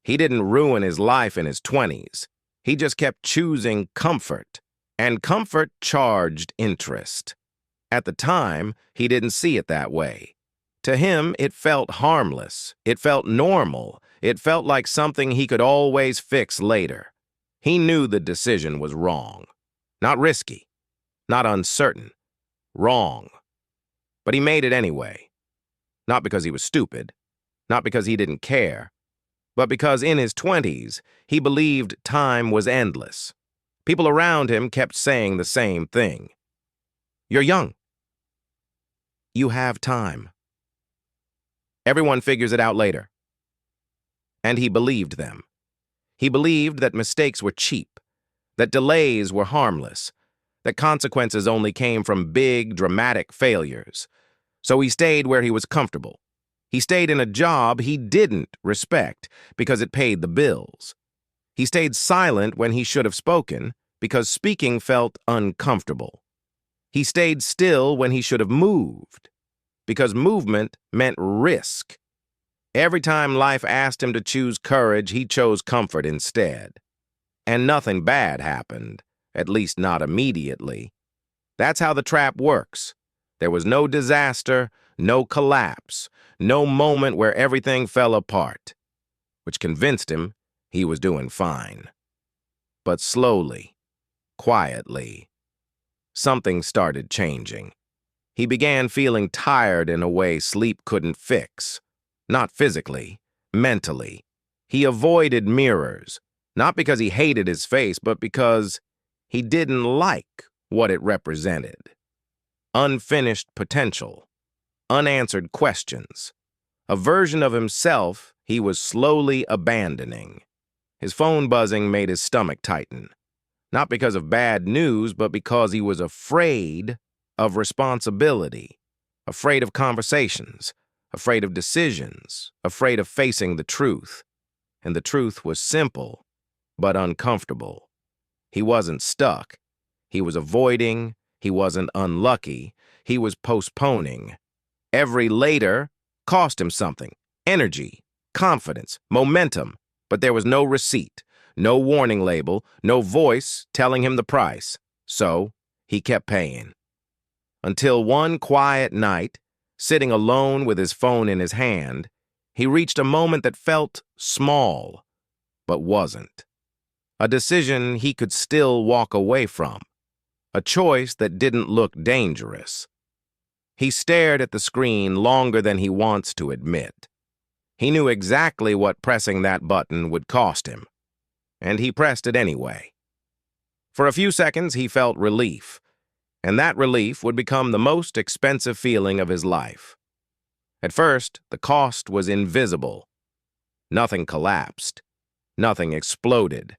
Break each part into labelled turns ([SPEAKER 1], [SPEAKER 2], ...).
[SPEAKER 1] He didn't ruin his life in his 20s. He just kept choosing comfort, and comfort charged interest. At the time, he didn't see it that way. To him, it felt harmless. It felt normal. It felt like something he could always fix later. He knew the decision was wrong. Not risky. Not uncertain. Wrong. But he made it anyway. Not because he was stupid. Not because he didn't care. But because in his 20s, he believed time was endless. People around him kept saying the same thing. You're young. You have time. Everyone figures it out later. And he believed them. He believed that mistakes were cheap, that delays were harmless, that consequences only came from big, dramatic failures. So he stayed where he was comfortable. He stayed in a job he didn't respect because it paid the bills. He stayed silent when he should have spoken because speaking felt uncomfortable. He stayed still when he should have moved because movement meant risk. Every time life asked him to choose courage, he chose comfort instead. And nothing bad happened, at least not immediately. That's how the trap works. There was no disaster, no collapse, no moment where everything fell apart, which convinced him he was doing fine. But slowly, quietly, something started changing. He began feeling tired in a way sleep couldn't fix. Not physically, mentally. He avoided mirrors, not because he hated his face, but because he didn't like what it represented. Unfinished potential, unanswered questions, a version of himself he was slowly abandoning. His phone buzzing made his stomach tighten, not because of bad news, but because he was afraid of responsibility, afraid of conversations, afraid of decisions, afraid of facing the truth. And the truth was simple, but uncomfortable. He wasn't stuck. He was avoiding. He wasn't unlucky. He was postponing. Every later cost him something: energy, confidence, momentum. But there was no receipt, no warning label, no voice telling him the price. So he kept paying. Until one quiet night, sitting alone with his phone in his hand, he reached a moment that felt small, but wasn't. A decision he could still walk away from. A choice that didn't look dangerous. He stared at the screen longer than he wants to admit. He knew exactly what pressing that button would cost him, and he pressed it anyway. For a few seconds, he felt relief, and that relief would become the most expensive feeling of his life. At first, the cost was invisible. Nothing collapsed. Nothing exploded.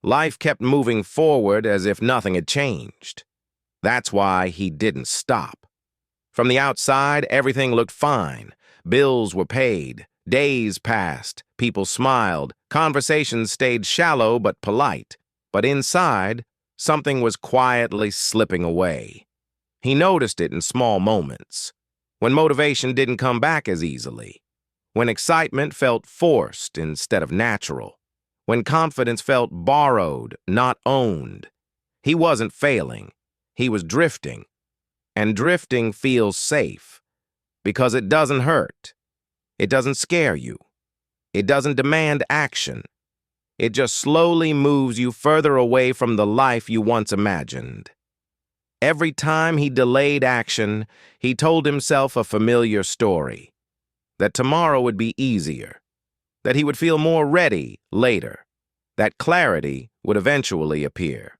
[SPEAKER 1] Life kept moving forward as if nothing had changed. That's why he didn't stop. From the outside, everything looked fine. Bills were paid. Days passed. People smiled. Conversations stayed shallow but polite. But inside, something was quietly slipping away. He noticed it in small moments. When motivation didn't come back as easily. When excitement felt forced instead of natural. When confidence felt borrowed, not owned. He wasn't failing. He was drifting. And drifting feels safe because it doesn't hurt. It doesn't scare you. It doesn't demand action. It just slowly moves you further away from the life you once imagined. Every time he delayed action, he told himself a familiar story. That tomorrow would be easier. That he would feel more ready later. That clarity would eventually appear.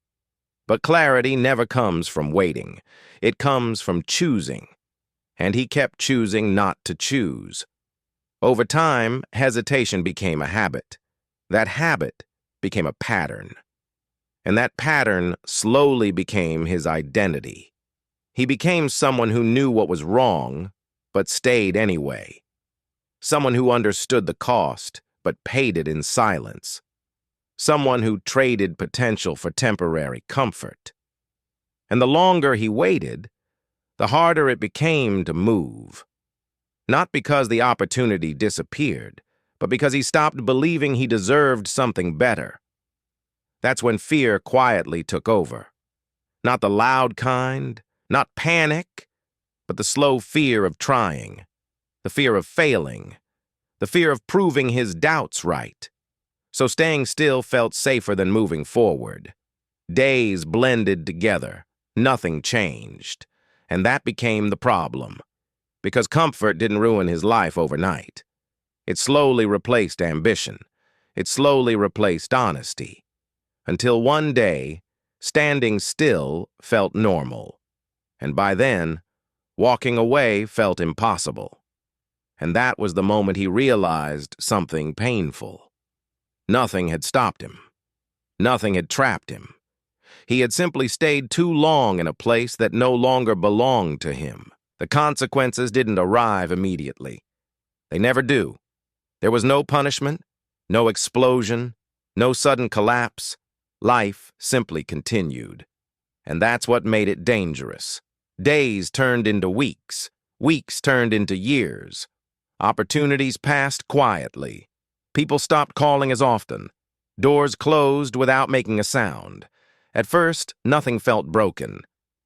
[SPEAKER 1] But clarity never comes from waiting. It comes from choosing. And he kept choosing not to choose. Over time, hesitation became a habit. That habit became a pattern. And that pattern slowly became his identity. He became someone who knew what was wrong, but stayed anyway. Someone who understood the cost, but paid it in silence. Someone who traded potential for temporary comfort. And the longer he waited, the harder it became to move. Not because the opportunity disappeared, but because he stopped believing he deserved something better. That's when fear quietly took over. Not the loud kind, not panic, but the slow fear of trying, the fear of failing, the fear of proving his doubts right. So staying still felt safer than moving forward. Days blended together, nothing changed, and that became the problem. Because comfort didn't ruin his life overnight. It slowly replaced ambition. It slowly replaced honesty. Until one day, standing still felt normal. And by then, walking away felt impossible. And that was the moment he realized something painful. Nothing had stopped him. Nothing had trapped him. He had simply stayed too long in a place that no longer belonged to him. The consequences didn't arrive immediately. They never do. There was no punishment, no explosion, no sudden collapse. Life simply continued. And that's what made it dangerous. Days turned into weeks. Weeks turned into years. Opportunities passed quietly. People stopped calling as often. Doors closed without making a sound. At first, nothing felt broken.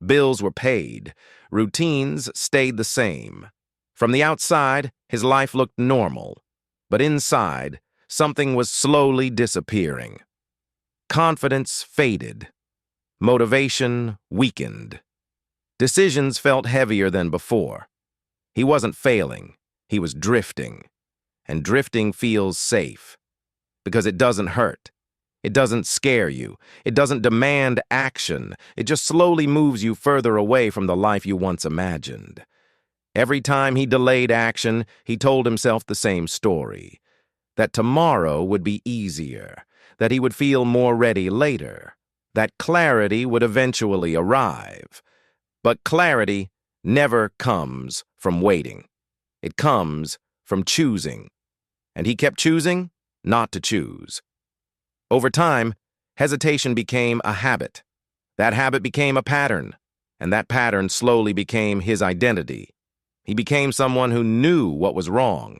[SPEAKER 1] Bills were paid. Routines stayed the same. From the outside, his life looked normal. But inside, something was slowly disappearing. Confidence faded. Motivation weakened. Decisions felt heavier than before. He wasn't failing. He was drifting. And drifting feels safe. Because it doesn't hurt. It doesn't scare you. It doesn't demand action. It just slowly moves you further away from the life you once imagined. Every time he delayed action, he told himself the same story. That tomorrow would be easier. That he would feel more ready later. That clarity would eventually arrive. But clarity never comes from waiting. It comes from choosing. And he kept choosing not to choose. Over time, hesitation became a habit. That habit became a pattern, and that pattern slowly became his identity. He became someone who knew what was wrong,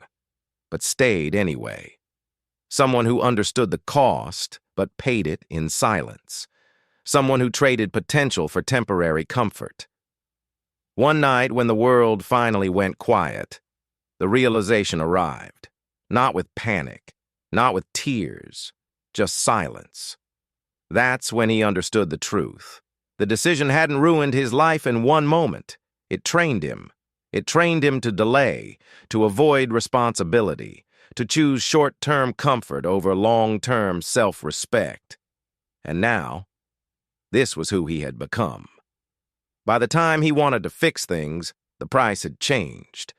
[SPEAKER 1] but stayed anyway. Someone who understood the cost, but paid it in silence. Someone who traded potential for temporary comfort. One night, when the world finally went quiet, the realization arrived. Not with panic, not with tears, just silence. That's when he understood the truth. The decision hadn't ruined his life in one moment. It trained him. It trained him to delay, to avoid responsibility, to choose short-term comfort over long-term self-respect. And now, this was who he had become. By the time he wanted to fix things, the price had changed.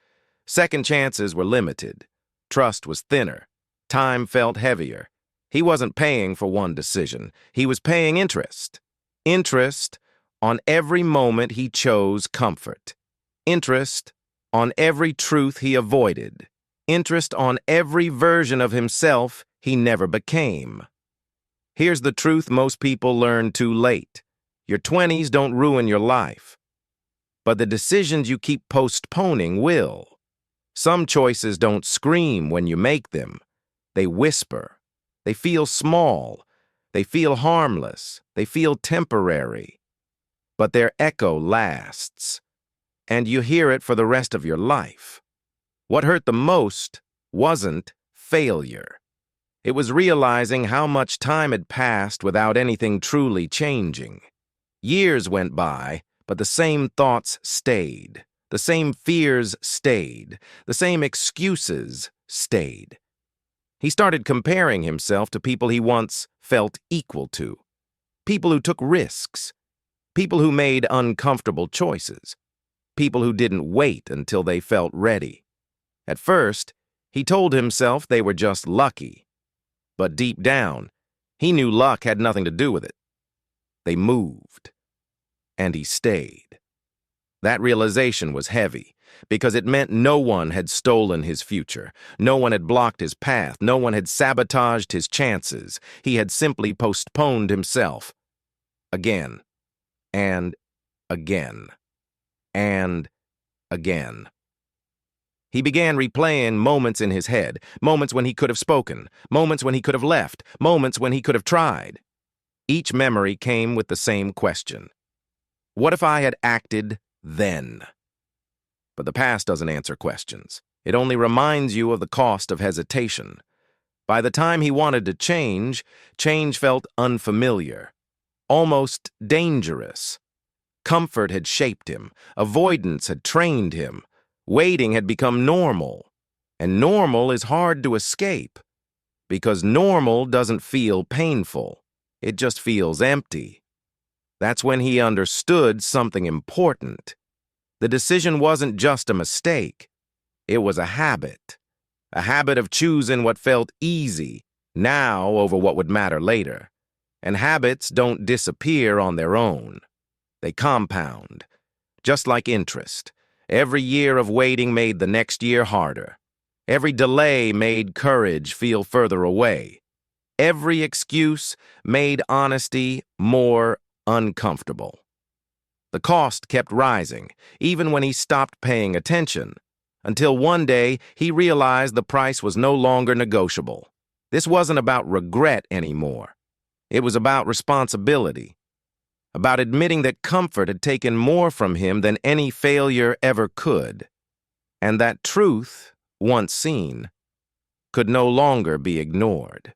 [SPEAKER 1] Second chances were limited. Trust was thinner. Time felt heavier. He wasn't paying for one decision. He was paying interest. Interest on every moment he chose comfort. Interest on every truth he avoided. Interest on every version of himself he never became. Here's the truth most people learn too late. Your 20s don't ruin your life. But the decisions you keep postponing will. Some choices don't scream when you make them. They whisper. They feel small. They feel harmless. They feel temporary. But their echo lasts. And you hear it for the rest of your life. What hurt the most wasn't failure. It was realizing how much time had passed without anything truly changing. Years went by, but the same thoughts stayed. The same fears stayed. The same excuses stayed. He started comparing himself to people he once felt equal to. People who took risks. People who made uncomfortable choices. People who didn't wait until they felt ready. At first, he told himself they were just lucky. But deep down, he knew luck had nothing to do with it. They moved. And he stayed. That realization was heavy, because it meant no one had stolen his future. No one had blocked his path. No one had sabotaged his chances. He had simply postponed himself. Again. And again. And again. He began replaying moments in his head, moments when he could have spoken, moments when he could have left, moments when he could have tried. Each memory came with the same question. What if I had acted then? But the past doesn't answer questions. It only reminds you of the cost of hesitation. By the time he wanted to change felt unfamiliar, almost dangerous. Comfort had shaped him. Avoidance had trained him. Waiting had become normal. And normal is hard to escape, because normal doesn't feel painful. It just feels empty. That's when he understood something important. The decision wasn't just a mistake. It was a habit of choosing what felt easy now over what would matter later. And habits don't disappear on their own. They compound, just like interest. Every year of waiting made the next year harder. Every delay made courage feel further away. Every excuse made honesty more uncomfortable. The cost kept rising, even when he stopped paying attention, until one day he realized the price was no longer negotiable. This wasn't about regret anymore. It was about responsibility, about admitting that comfort had taken more from him than any failure ever could, and that truth, once seen, could no longer be ignored.